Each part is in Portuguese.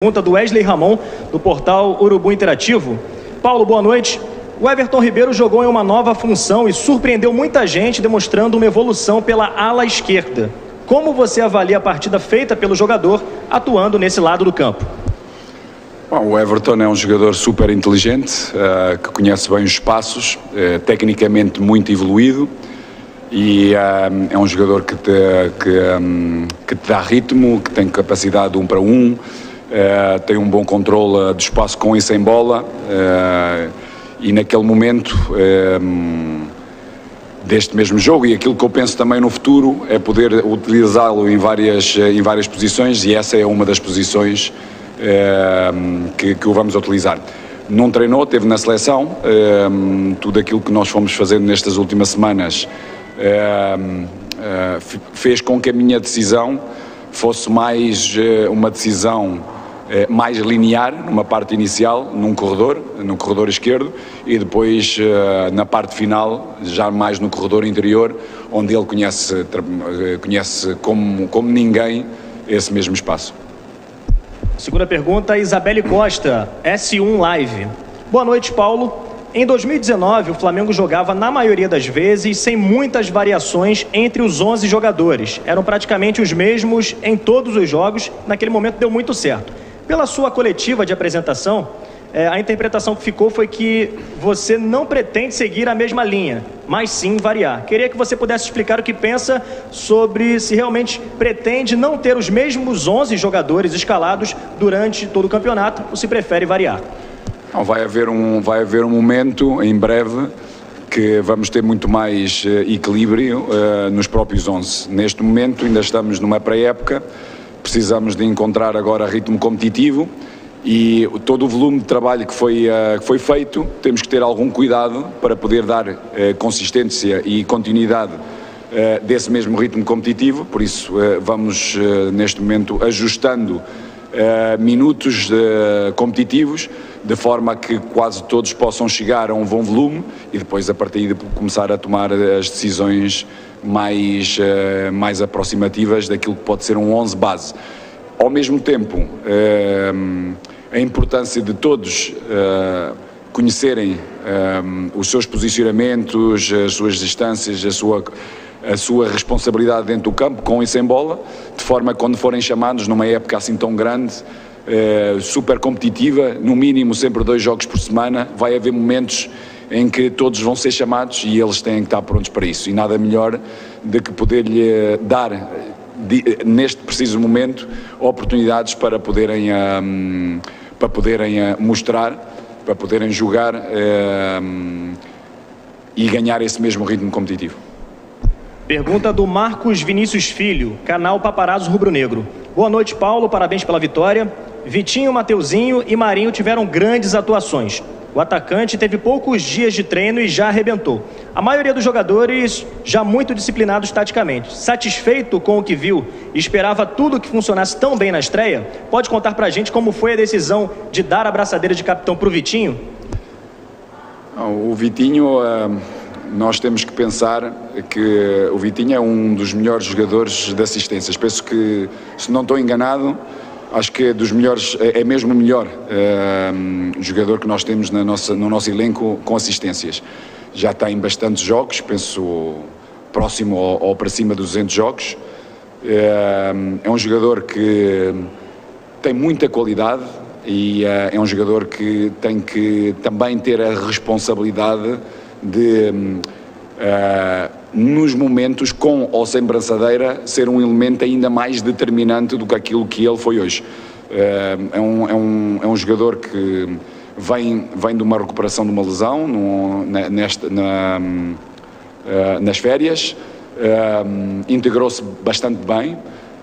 Pergunta do Wesley Ramon, do portal Urubu Interativo. Paulo, boa noite. O Everton Ribeiro jogou em uma nova função e surpreendeu muita gente, demonstrando uma evolução pela ala esquerda. Como você avalia a partida feita pelo jogador atuando nesse lado do campo? Bom, o Everton é um jogador super inteligente, que conhece bem os espaços, tecnicamente muito evoluído e é um jogador que te dá ritmo, que tem capacidade de 1 para 1, tem um bom controle de espaço com e sem bola e naquele momento deste mesmo jogo, e aquilo que eu penso também no futuro é poder utilizá-lo em várias posições, e essa é uma das posições que o vamos utilizar. Não treinou, esteve na seleção, tudo aquilo que nós fomos fazendo nestas últimas semanas fez com que a minha decisão fosse mais uma decisão mais linear, numa parte inicial, no corredor esquerdo, e depois na parte final, já mais no corredor interior, onde ele conhece como ninguém esse mesmo espaço. Segunda pergunta, Isabelle Costa, S1 Live. Boa noite, Paulo. Em 2019, o Flamengo jogava, na maioria das vezes, sem muitas variações entre os 11 jogadores. Eram praticamente os mesmos em todos os jogos. Naquele momento deu muito certo. Pela sua coletiva de apresentação, a interpretação que ficou foi que você não pretende seguir a mesma linha, mas sim variar. Queria que você pudesse explicar o que pensa sobre se realmente pretende não ter os mesmos 11 jogadores escalados durante todo o campeonato, ou se prefere variar. Não, vai haver um momento, em breve, que vamos ter muito mais equilíbrio nos próprios 11. Neste momento ainda estamos numa pré-época, precisamos de encontrar agora ritmo competitivo e todo o volume de trabalho que foi feito, temos que ter algum cuidado para poder dar consistência e continuidade desse mesmo ritmo competitivo. Por isso vamos neste momento ajustando minutos competitivos, de forma que quase todos possam chegar a um bom volume e depois a partir de começar a tomar as decisões mais aproximativas daquilo que pode ser um 11 base. Ao mesmo tempo, a importância de todos conhecerem os seus posicionamentos, as suas distâncias, a sua responsabilidade dentro do campo, com e sem bola, de forma que quando forem chamados numa época assim tão grande, super competitiva, no mínimo sempre 2 jogos por semana, vai haver momentos em que todos vão ser chamados e eles têm que estar prontos para isso. E nada melhor do que poder-lhe dar, neste preciso momento, oportunidades para poderem mostrar, para poderem jogar e ganhar esse mesmo ritmo competitivo. Pergunta do Marcos Vinícius Filho, canal Paparazzo Rubro Negro. Boa noite, Paulo, parabéns pela vitória. Vitinho, Mateuzinho e Marinho tiveram grandes atuações. O atacante teve poucos dias de treino e já arrebentou. A maioria dos jogadores já muito disciplinados taticamente. Satisfeito com o que viu e esperava tudo que funcionasse tão bem na estreia? Pode contar pra gente como foi a decisão de dar a braçadeira de capitão pro Vitinho? O Vitinho, nós temos que pensar que o Vitinho é um dos melhores jogadores de assistências. Penso que, se não estou enganado, acho que é dos melhores, é mesmo o melhor jogador que nós temos no nosso elenco com assistências. Já tem bastantes jogos, penso próximo ou para cima dos 200 jogos. É um jogador que tem muita qualidade e é um jogador que tem que também ter a responsabilidade de, nos momentos com ou sem braçadeira, ser um elemento ainda mais determinante do que aquilo que ele foi hoje. É um jogador que vem de uma recuperação de uma lesão nas férias, integrou-se bastante bem,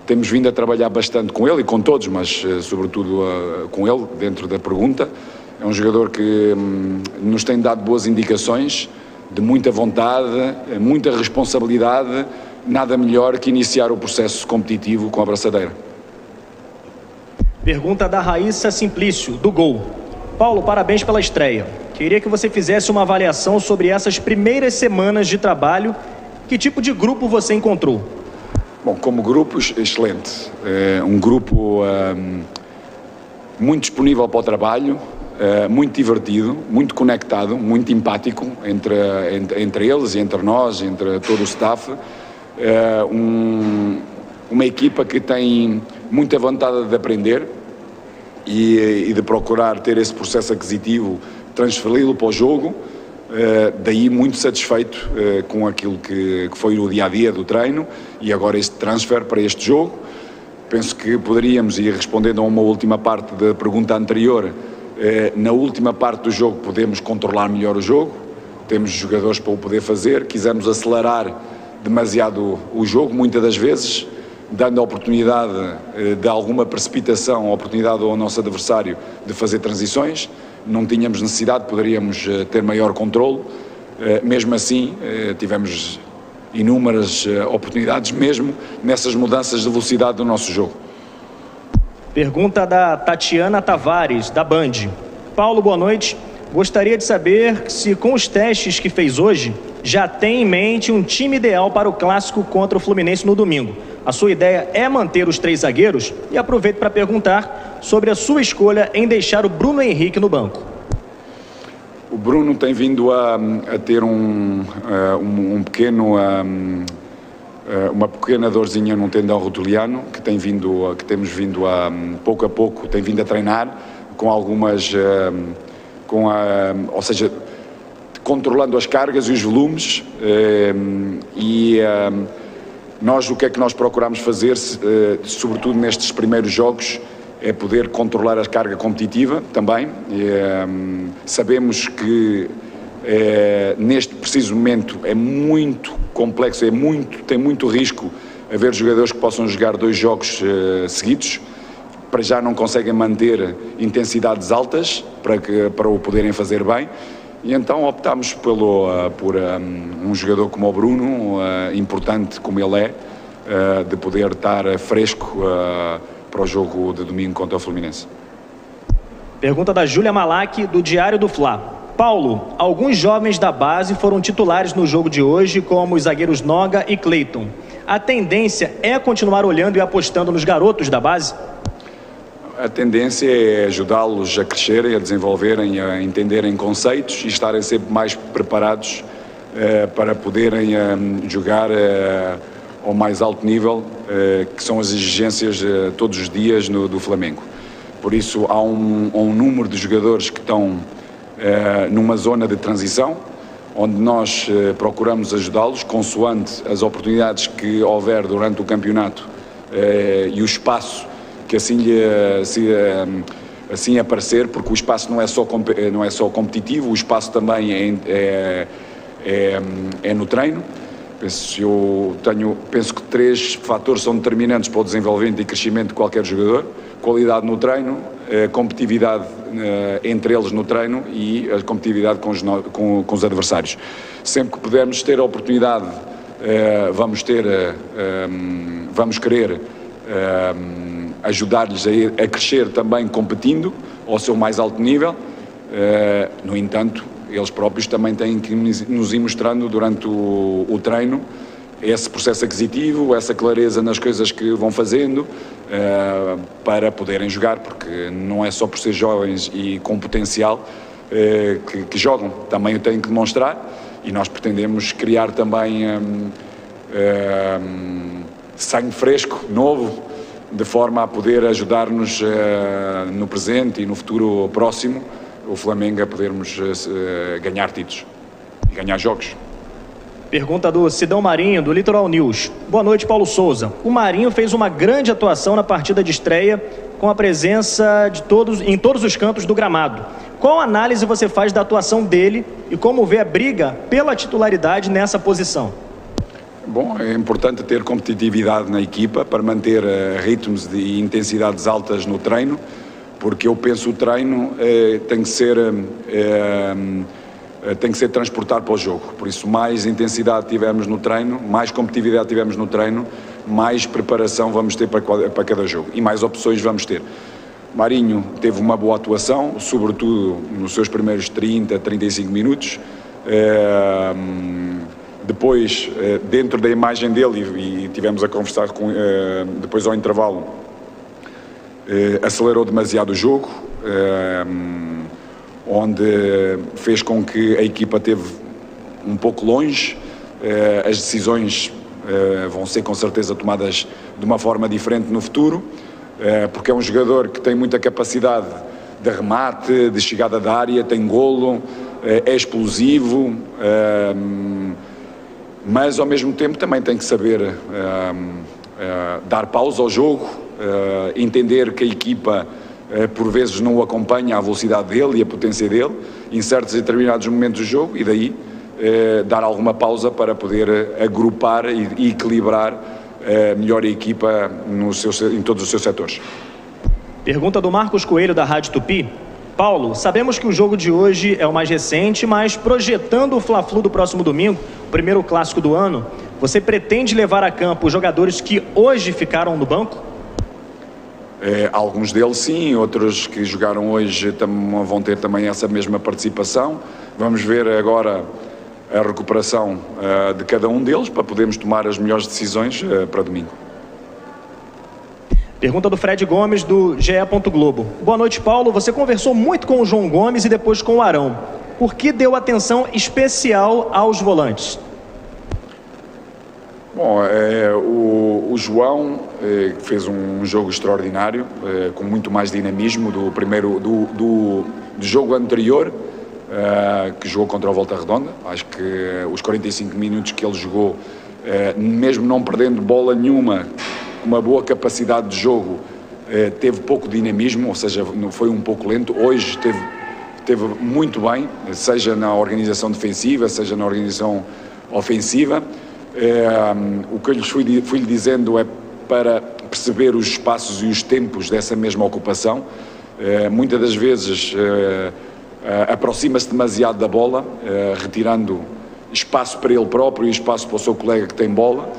temos vindo a trabalhar bastante com ele e com todos, mas sobretudo com ele, dentro da pergunta. É um jogador que nos tem dado boas indicações, de muita vontade, muita responsabilidade, nada melhor que iniciar o processo competitivo com a braçadeira. Pergunta da Raíssa Simplício, do Gol. Paulo, parabéns pela estreia. Queria que você fizesse uma avaliação sobre essas primeiras semanas de trabalho. Que tipo de grupo você encontrou? Bom, como grupo, excelente. Um grupo muito disponível para o trabalho, muito divertido, muito conectado, muito empático entre eles e entre nós, entre todo o staff. Uma equipa que tem muita vontade de aprender e de procurar ter esse processo aquisitivo, transferi-lo para o jogo, daí muito satisfeito com aquilo que foi o dia-a-dia do treino e agora este transfer para este jogo. Penso que poderíamos, e respondendo a uma última parte da pergunta anterior, na última parte do jogo podemos controlar melhor o jogo, temos jogadores para o poder fazer, quisemos acelerar demasiado o jogo, muitas das vezes, dando a oportunidade de alguma precipitação, a oportunidade ao nosso adversário de fazer transições, não tínhamos necessidade, poderíamos ter maior controle, mesmo assim tivemos inúmeras oportunidades mesmo nessas mudanças de velocidade do nosso jogo. Pergunta da Tatiana Tavares, da Band. Paulo, boa noite. Gostaria de saber se com os testes que fez hoje, já tem em mente um time ideal para o clássico contra o Fluminense no domingo. A sua ideia é manter os 3 zagueiros? E aproveito para perguntar sobre a sua escolha em deixar o Bruno Henrique no banco. O Bruno tem vindo a ter uma pequena dorzinha num tendão rotuliano que temos vindo a pouco tem vindo a treinar com algumas, ou seja, controlando as cargas e os volumes nós o que é que nós procuramos fazer, sobretudo nestes primeiros jogos, é poder controlar a carga competitiva também. Sabemos que neste preciso momento é muito complexo, tem muito risco haver jogadores que possam jogar 2 jogos seguidos, para já não conseguem manter intensidades altas para o poderem fazer bem, e então optámos por um jogador como o Bruno, importante como ele é, de poder estar fresco para o jogo de domingo contra o Fluminense. Pergunta da Júlia Malak, do Diário do Fla. Paulo, alguns jovens da base foram titulares no jogo de hoje, como os zagueiros Noga e Cleiton. A tendência é continuar olhando e apostando nos garotos da base? A tendência é ajudá-los a crescerem, a desenvolverem, a entenderem conceitos e estarem sempre mais preparados para poderem jogar ao mais alto nível, que são as exigências todos os dias do Flamengo. Por isso há um número de jogadores que estão numa zona de transição, onde nós procuramos ajudá-los consoante as oportunidades que houver durante o campeonato e o espaço que assim aparecer, porque o espaço não é só competitivo, o espaço também é no treino. Penso que 3 fatores são determinantes para o desenvolvimento e crescimento de qualquer jogador: qualidade no treino, competitividade entre eles no treino e a competitividade com os adversários. Sempre que pudermos ter a oportunidade, vamos querer ajudar-lhes a crescer também competindo ao seu mais alto nível. No entanto, eles próprios também têm que nos ir mostrando durante o treino esse processo aquisitivo, essa clareza nas coisas que vão fazendo, para poderem jogar, porque não é só por ser jovens e com potencial que jogam, também o têm que demonstrar, e nós pretendemos criar também sangue fresco, novo, de forma a poder ajudar-nos no presente e no futuro próximo, o Flamengo a podermos ganhar títulos e ganhar jogos. Pergunta do Sidão Marinho, do Litoral News. Boa noite, Paulo Souza. O Marinho fez uma grande atuação na partida de estreia, com a presença de em todos os cantos do gramado. Qual análise você faz da atuação dele e como vê a briga pela titularidade nessa posição? Bom, é importante ter competitividade na equipa para manter ritmos e intensidades altas no treino, porque eu penso que o treino tem que ser transportado para o jogo. Por isso, mais intensidade tivermos no treino, mais competitividade tivermos no treino, mais preparação vamos ter para cada jogo e mais opções vamos ter. Marinho teve uma boa atuação, sobretudo nos seus primeiros 30, 35 minutos. Depois, dentro da imagem dele, e tivemos a conversar depois ao intervalo, acelerou demasiado o jogo, onde fez com que a equipa esteve um pouco longe. As decisões vão ser com certeza tomadas de uma forma diferente no futuro, porque é um jogador que tem muita capacidade de remate, de chegada da área, tem golo, é explosivo, mas ao mesmo tempo também tem que saber dar pausa ao jogo, entender que a equipa por vezes não o acompanha a velocidade dele e a potência dele em certos e determinados momentos do jogo, e daí dar alguma pausa para poder agrupar e equilibrar melhor a equipa em todos os seus setores. Pergunta do Marcos Coelho, da Rádio Tupi. Paulo, sabemos que o jogo de hoje é o mais recente, mas projetando o Fla-Flu do próximo domingo, o primeiro clássico do ano, você pretende levar a campo os jogadores que hoje ficaram no banco? Alguns deles sim, outros que jogaram hoje vão ter também essa mesma participação. Vamos ver agora a recuperação de cada um deles para podermos tomar as melhores decisões para domingo. Pergunta do Fred Gomes, do GE. Globo. Boa noite, Paulo. Você conversou muito com o João Gomes e depois com o Arão. Por que deu atenção especial aos volantes? Bom, o João fez um jogo extraordinário, com muito mais dinamismo do jogo anterior, que jogou contra o Volta Redonda. Acho que os 45 minutos que ele jogou, mesmo não perdendo bola nenhuma, uma boa capacidade de jogo, teve pouco dinamismo, ou seja, foi um pouco lento. Hoje teve muito bem, seja na organização defensiva, seja na organização ofensiva. O que eu lhes fui dizendo é para perceber os espaços e os tempos dessa mesma ocupação. Muitas das vezes aproxima-se demasiado da bola, retirando espaço para ele próprio e espaço para o seu colega que tem bola,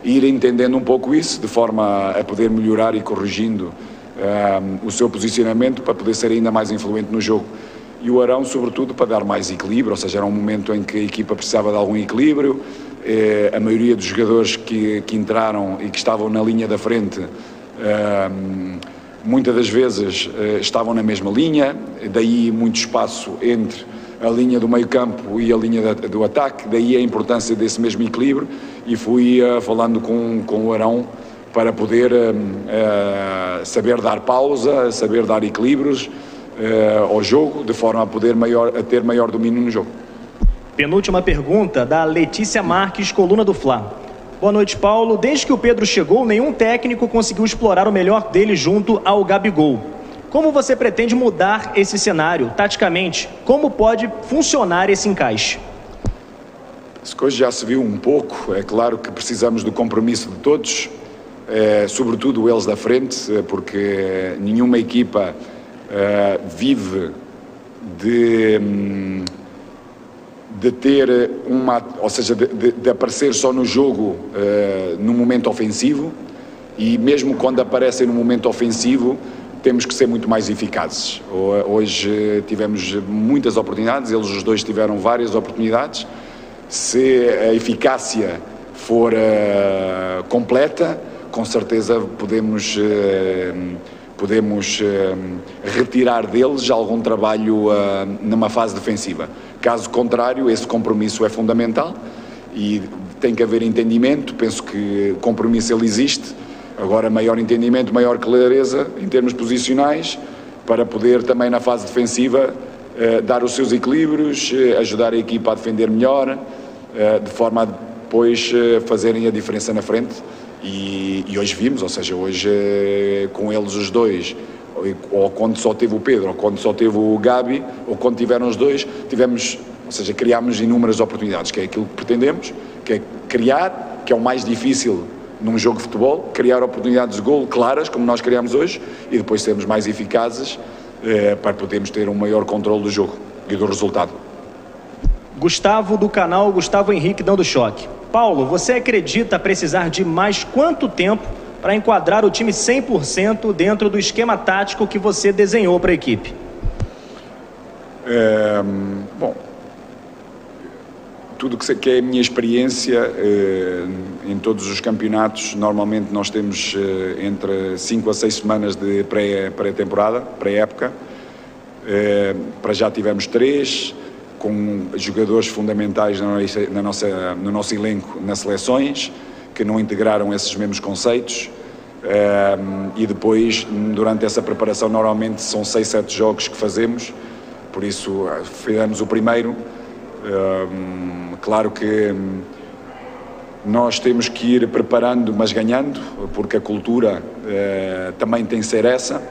e ir entendendo um pouco isso, de forma a poder melhorar e corrigindo o seu posicionamento para poder ser ainda mais influente no jogo. E o Arão, sobretudo, para dar mais equilíbrio, ou seja, era um momento em que a equipa precisava de algum equilíbrio. A maioria dos jogadores que entraram e que estavam na linha da frente, muitas das vezes estavam na mesma linha, daí muito espaço entre a linha do meio campo e a linha do ataque, daí a importância desse mesmo equilíbrio, e fui falando com o Arão para poder saber dar pausa, saber dar equilíbrios ao jogo, de forma a poder ter maior domínio no jogo. Penúltima pergunta, da Letícia Marques, coluna do Fla. Boa noite, Paulo. Desde que o Pedro chegou, nenhum técnico conseguiu explorar o melhor dele junto ao Gabigol. Como você pretende mudar esse cenário, taticamente? Como pode funcionar esse encaixe? Essa coisa já se viu um pouco. É claro que precisamos do compromisso de todos, sobretudo eles da frente, porque nenhuma equipa vive de ter ou seja, de aparecer só no jogo no momento ofensivo, e mesmo quando aparecem no momento ofensivo temos que ser muito mais eficazes. Hoje tivemos muitas oportunidades, eles os dois tiveram várias oportunidades. Se a eficácia for completa, com certeza podemos retirar deles algum trabalho numa fase defensiva. Caso contrário, esse compromisso é fundamental e tem que haver entendimento. Penso que compromisso ele existe, agora maior entendimento, maior clareza em termos posicionais, para poder também na fase defensiva dar os seus equilíbrios, ajudar a equipa a defender melhor, de forma a depois fazerem a diferença na frente. E hoje vimos, ou seja, hoje com eles os dois, ou quando só teve o Pedro, ou quando só teve o Gabi, ou quando tiveram os dois, ou seja, criámos inúmeras oportunidades, que é aquilo que pretendemos, que é criar, que é o mais difícil num jogo de futebol, criar oportunidades de golo claras, como nós criámos hoje, e depois sermos mais eficazes para podermos ter um maior controle do jogo e do resultado. Gustavo, do canal Gustavo Henrique, dando choque. Paulo, você acredita precisar de mais quanto tempo para enquadrar o time 100% dentro do esquema tático que você desenhou para a equipe? Bom, tudo que é a minha experiência em todos os campeonatos, normalmente nós temos entre 5 a 6 semanas de pré-temporada, pré-época. Para já tivemos 3, com jogadores fundamentais no nosso elenco nas seleções, que não integraram esses mesmos conceitos. E depois, durante essa preparação, normalmente são 6, 7 jogos que fazemos, por isso fizemos o primeiro. Claro que nós temos que ir preparando, mas ganhando, porque a cultura também tem que ser essa,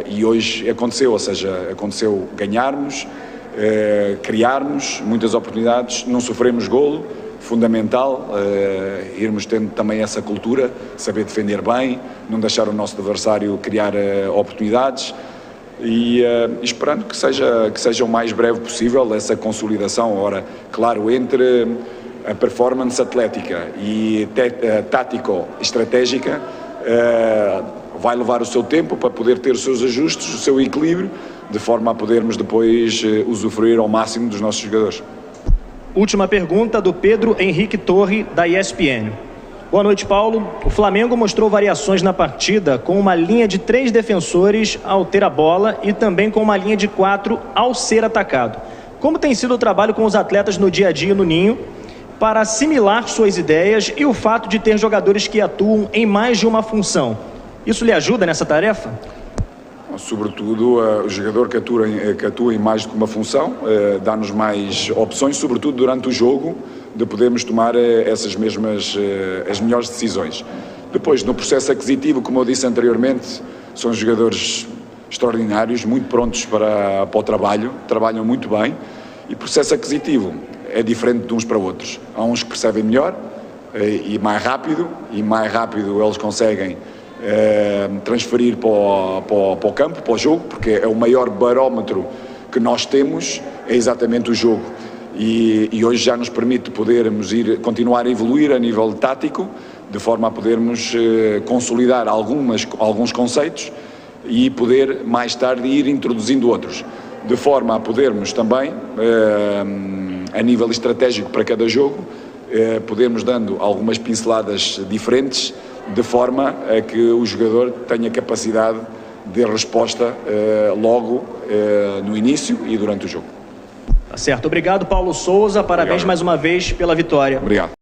e hoje aconteceu, ou seja, aconteceu ganharmos, criarmos muitas oportunidades, não sofremos golo, fundamental, irmos tendo também essa cultura, saber defender bem, não deixar o nosso adversário criar oportunidades. E esperando que seja o mais breve possível essa consolidação. Ora, claro, entre a performance atlética e tático-estratégica vai levar o seu tempo para poder ter os seus ajustes, o seu equilíbrio, de forma a podermos depois usufruir ao máximo dos nossos jogadores. Última pergunta do Pedro Henrique Torre, da ESPN. Boa noite, Paulo. O Flamengo mostrou variações na partida com uma linha de 3 defensores ao ter a bola e também com uma linha de 4 ao ser atacado. Como tem sido o trabalho com os atletas no dia a dia no Ninho para assimilar suas ideias e o fato de ter jogadores que atuam em mais de uma função? Isso lhe ajuda nessa tarefa? Sobretudo, o jogador que atua em mais do que uma função dá-nos mais opções, sobretudo durante o jogo, de podermos tomar essas mesmas, as melhores decisões. Depois, no processo aquisitivo, como eu disse anteriormente, são jogadores extraordinários, muito prontos para o trabalho, trabalham muito bem, e o processo aquisitivo é diferente de uns para outros. Há uns que percebem melhor e mais rápido eles conseguem transferir para o campo, para o jogo, porque é o maior barómetro que nós temos, é exatamente o jogo. E hoje já nos permite podermos continuar a evoluir a nível tático, de forma a podermos consolidar alguns conceitos e poder mais tarde ir introduzindo outros, de forma a podermos também, a nível estratégico para cada jogo, podermos dando algumas pinceladas diferentes, de forma a que o jogador tenha capacidade de resposta logo no início e durante o jogo. Tá certo. Obrigado, Paulo Souza. Parabéns mais uma vez pela vitória. Obrigado.